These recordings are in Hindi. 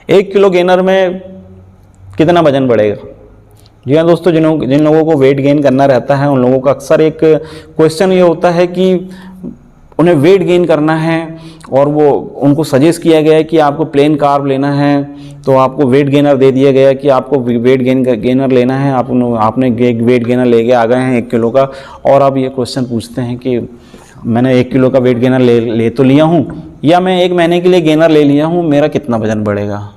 1 किलो गेनर में कितना वजन बढ़ेगा? जी हाँ दोस्तों, जिन लोगों को वेट गेन करना रहता है उन लोगों का अक्सर एक क्वेश्चन ये होता है कि उन्हें वेट गेन करना है और वो उनको सजेस्ट किया गया है कि आपको प्लेन कार्ब लेना है, तो आपको वेट गेनर दे दिया गया कि आपको वेट गेनर लेना है। आपने एक वेट गेनर लेके आ गए हैं 1 किलो का, और अब ये क्वेश्चन पूछते हैं कि मैंने 1 किलो का वेट गेनर ले तो लिया हूँ, या मैं 1 महीने के लिए गेनर ले लिया हूँ, मेरा कितना वजन बढ़ेगा?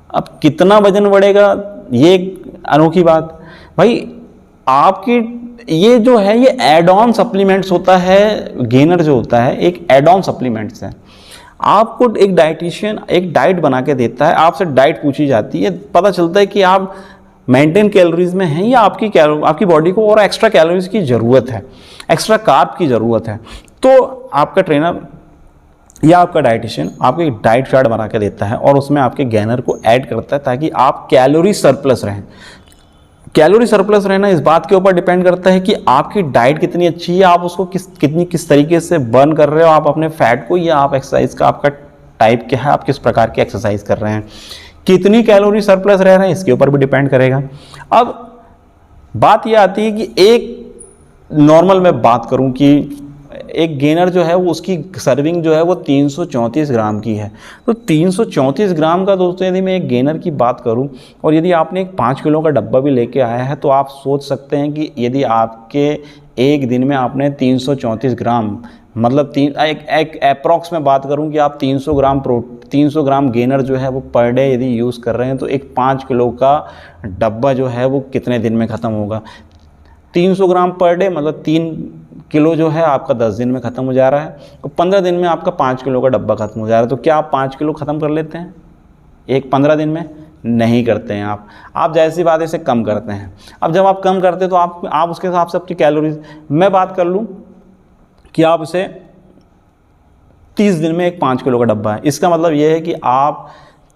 अब कितना वजन बढ़ेगा, ये एक अनोखी बात भाई। आपकी ये जो है ये एड ऑन सप्लीमेंट्स होता है, गेनर जो होता है एक एड ऑन सप्लीमेंट्स है। आपको एक डाइटिशियन एक डाइट बना के देता है, आपसे डाइट पूछी जाती है, पता चलता है कि आप मेंटेन कैलोरीज में हैं या आपकी बॉडी को और एक्स्ट्रा कैलोरीज की ज़रूरत है, एक्स्ट्रा कार्ब की ज़रूरत है, तो आपका ट्रेनर या आपका डाइटिशियन आपको एक डाइट चार्ट बना के देता है और उसमें आपके गेनर को ऐड करता है ताकि आप कैलोरी सरप्लस रहें। कैलोरी सरप्लस रहना इस बात के ऊपर डिपेंड करता है कि आपकी डाइट कितनी अच्छी है, आप उसको किस तरीके से बर्न कर रहे हो, आप अपने फैट को, या आप एक्सरसाइज का आपका टाइप क्या है, आप किस प्रकार की एक्सरसाइज कर रहे हैं, कितनी कैलोरी सरप्लस रह रहे हैं, इसके ऊपर भी डिपेंड करेगा। अब बात यह आती है कि एक नॉर्मल मैं बात करूं कि एक गेनर जो है वो उसकी सर्विंग जो है वो 334 ग्राम की है, तो 334 ग्राम का दोस्तों यदि मैं एक गेनर की बात करूं और यदि आपने एक 5 किलो का डब्बा भी लेके आया है, तो आप सोच सकते हैं कि यदि आपके एक दिन में आपने 334 ग्राम मतलब एक अप्रॉक्स में बात करूं कि आप 300 ग्राम गेनर जो है वो पर डे यदि यूज़ कर रहे हैं, तो एक 5 किलो का डब्बा जो है वो कितने दिन में ख़त्म होगा? 300 ग्राम पर डे मतलब 3 किलो जो है आपका 10 दिन में ख़त्म हो जा रहा है, तो 15 दिन में आपका 5 किलो का डब्बा ख़त्म हो जा रहा है। तो क्या आप 5 किलो ख़त्म कर लेते हैं एक 15 दिन में? नहीं करते हैं आप जैसी बात है इसे कम करते हैं। अब जब आप कम करते हैं तो आप उसके हिसाब से अपनी कैलोरीज, मैं बात कर लूँ कि आप इसे 30 दिन में एक 5 किलो का डब्बा है, इसका मतलब ये है कि आप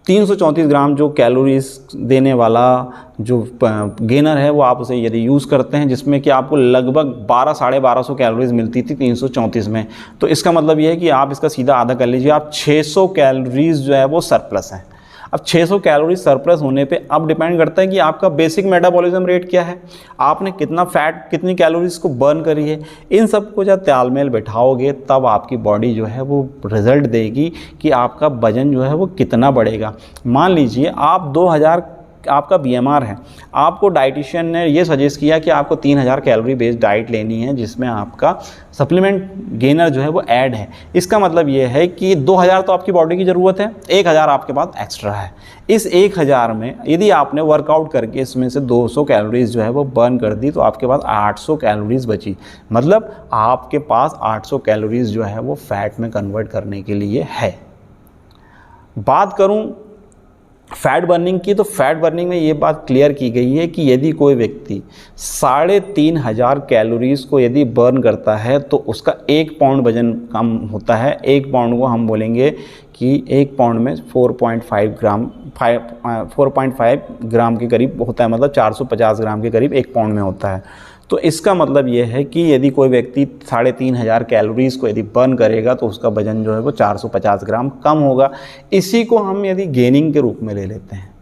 334 ग्राम जो कैलोरीज देने वाला जो गेनर है वो आप उसे यदि यूज़ करते हैं, जिसमें कि आपको लगभग 1200 साढ़े 1200 कैलोरीज मिलती थी 334 में, तो इसका मतलब ये है कि आप इसका सीधा आधा कर लीजिए, आप 600 कैलोरीज जो है वो सरप्लस है। अब 600 कैलोरी सरप्लस होने पे अब डिपेंड करता है कि आपका बेसिक मेटाबॉलिज्म रेट क्या है, आपने कितना फैट कितनी कैलोरीज को बर्न करी है। इन सब को जब तालमेल बैठाओगे तब आपकी बॉडी जो है वो रिजल्ट देगी कि आपका वजन जो है वो कितना बढ़ेगा। मान लीजिए आप 2000 आपका BMR है, आपको डाइटिशियन ने ये सजेस्ट किया कि आपको 3000 कैलोरी बेस्ड डाइट लेनी है जिसमें आपका सप्लीमेंट गेनर जो है वो ऐड है। इसका मतलब ये है कि 2000 तो आपकी बॉडी की ज़रूरत है, 1000 आपके पास एक्स्ट्रा है। इस 1000 में यदि आपने वर्कआउट करके इसमें से 200 कैलोरीज जो है वो बर्न कर दी, तो आपके पास 800 कैलोरीज बची, मतलब आपके पास 800 कैलोरीज जो है वो फैट में कन्वर्ट करने के लिए है। बात करूँ फैट बर्निंग की, तो फैट बर्निंग में ये बात क्लियर की गई है कि यदि कोई व्यक्ति 3500 कैलोरीज को यदि बर्न करता है तो उसका 1 पाउंड वजन कम होता है। 1 पाउंड को हम बोलेंगे कि 1 पाउंड में 4.5 ग्राम के करीब होता है, मतलब 450 ग्राम के करीब 1 पाउंड में होता है। तो इसका मतलब ये है कि यदि कोई व्यक्ति 3500 कैलोरीज़ को यदि बर्न करेगा तो उसका वजन जो है वो 450 ग्राम कम होगा। इसी को हम यदि गेनिंग के रूप में ले लेते हैं,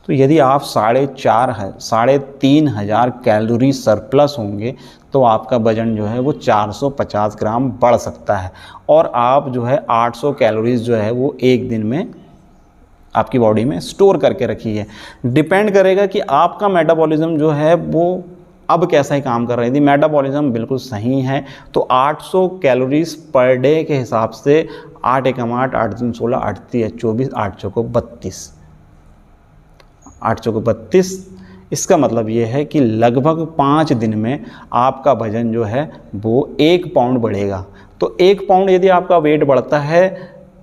तो यदि आप 3500 कैलोरी सरप्लस होंगे तो आपका वजन जो है वो 450 ग्राम बढ़ सकता है, और आप जो है 800 कैलोरीज़ जो है वो एक दिन में आपकी बॉडी में स्टोर करके रखी है। डिपेंड करेगा कि आपका मेटाबॉलिज्म जो है वो अब कैसा ही काम कर रहा है। यदि मेटाबॉलिज्म बिल्कुल सही है तो 800 कैलोरीज पर डे के हिसाब से 8 एकम 8, 8 दूनी 16, 8 तिया 24, 8 चौको 32, 8 चौको 32। इसका मतलब ये है कि लगभग 5 दिन में आपका वजन जो है वो 1 पाउंड बढ़ेगा। तो 1 पाउंड यदि आपका वेट बढ़ता है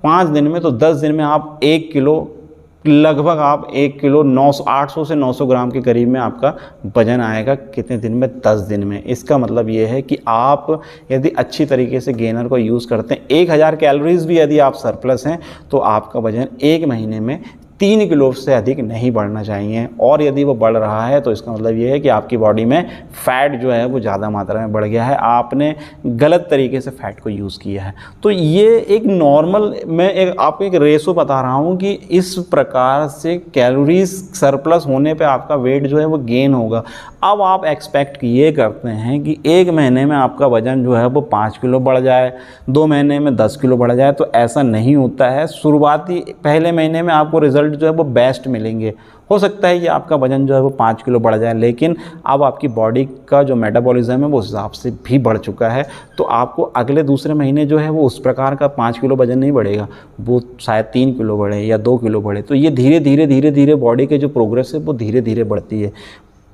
5 दिन में, तो 10 दिन में आप 1 किलो, लगभग आप 1 किलो 800 से 900 ग्राम के करीब में आपका वजन आएगा। कितने दिन में? 10 दिन में। इसका मतलब ये है कि आप यदि अच्छी तरीके से गेनर को यूज़ करते हैं, 1000 कैलोरीज भी यदि आप सरप्लस हैं, तो आपका वजन 1 महीने में 3 किलो से अधिक नहीं बढ़ना चाहिए, और यदि वो बढ़ रहा है तो इसका मतलब ये है कि आपकी बॉडी में फ़ैट जो है वो ज़्यादा मात्रा में बढ़ गया है, आपने गलत तरीके से फ़ैट को यूज़ किया है। तो ये एक नॉर्मल, मैं आपको एक रेशो बता रहा हूँ कि इस प्रकार से कैलोरीज सरप्लस होने पे आपका वेट जो है वो गेन होगा। अब आप एक्सपेक्ट ये करते हैं कि 1 महीने में आपका वज़न जो है वो 5 किलो बढ़ जाए, 2 महीने में 10 किलो बढ़ जाए, तो ऐसा नहीं होता है। शुरुआती पहले महीने में आपको रिज़ल्ट जो है वो बेस्ट मिलेंगे। हो सकता है कि आपका वज़न जो है वो 5 किलो बढ़ जाए, लेकिन अब आपकी बॉडी का जो मेटाबॉलिज्म है वो उस हिसाब से भी बढ़ चुका है, तो आपको अगले दूसरे महीने जो है वो उस प्रकार का 5 किलो वज़न नहीं बढ़ेगा, वो शायद 3 किलो बढ़े या 2 किलो बढ़े। तो ये धीरे धीरे बॉडी के जो प्रोग्रेस है वो धीरे धीरे बढ़ती है।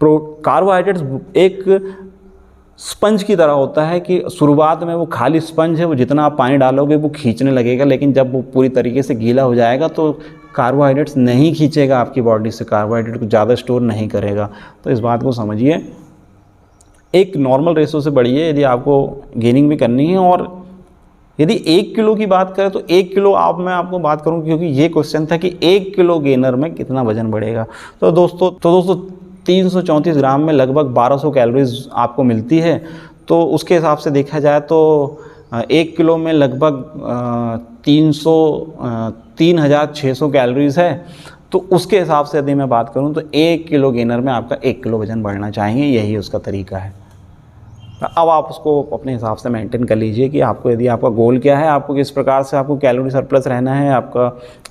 कार्बोहाइड्रेट्स एक स्पंज की तरह होता है कि शुरुआत में वो खाली स्पंज है, वो जितना आप पानी डालोगे वो खींचने लगेगा, लेकिन जब वो पूरी तरीके से गीला हो जाएगा तो कार्बोहाइड्रेट्स नहीं खींचेगा आपकी बॉडी से, कार्बोहाइड्रेट को ज़्यादा स्टोर नहीं करेगा। तो इस बात को समझिए, एक नॉर्मल रेशो से बढ़िए यदि आपको गेनिंग भी करनी है। और यदि 1 किलो की बात करें तो 1 किलो मैं आपको बात करूँ, क्योंकि ये क्वेश्चन था कि 1 किलो गेनर में कितना वजन बढ़ेगा। तो दोस्तों 334 ग्राम में लगभग 1200 कैलोरीज आपको मिलती है। तो उसके हिसाब से देखा जाए तो 1 किलो में लगभग 3600 कैलोरीज़ है। तो उसके हिसाब से यदि मैं बात करूं तो 1 किलो गेनर में आपका 1 किलो वज़न बढ़ना चाहिए, यही उसका तरीका है। अब आप उसको अपने हिसाब से मेंटेन कर लीजिए कि आपको, यदि आपका गोल क्या है, आपको किस प्रकार से आपको कैलोरी सरप्लस रहना है, आपका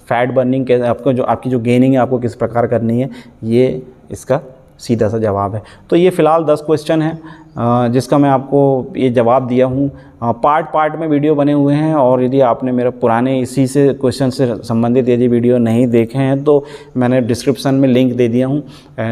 फैट बर्निंग कैसे, आपको जो आपकी जो गेनिंग है आपको किस प्रकार करनी है, ये इसका सीधा सा जवाब है। तो ये फ़िलहाल 10 क्वेश्चन हैं जिसका मैं आपको ये जवाब दिया हूँ। पार्ट में वीडियो बने हुए हैं, और यदि आपने मेरा पुराने इसी से क्वेश्चन से संबंधित यदि वीडियो नहीं देखे हैं तो मैंने डिस्क्रिप्शन में लिंक दे दिया हूँ,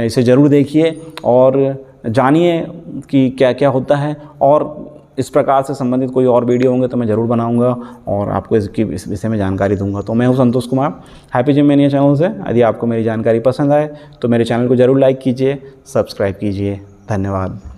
इसे ज़रूर देखिए और जानिए कि क्या क्या होता है। और इस प्रकार से संबंधित कोई और वीडियो होंगे तो मैं ज़रूर बनाऊंगा और आपको इसकी इस विषय में जानकारी दूंगा। तो मैं हूं Santosh Kumar, happy gym mania channel से। यदि आपको मेरी जानकारी पसंद आए तो मेरे चैनल को ज़रूर लाइक कीजिए, सब्सक्राइब कीजिए। धन्यवाद।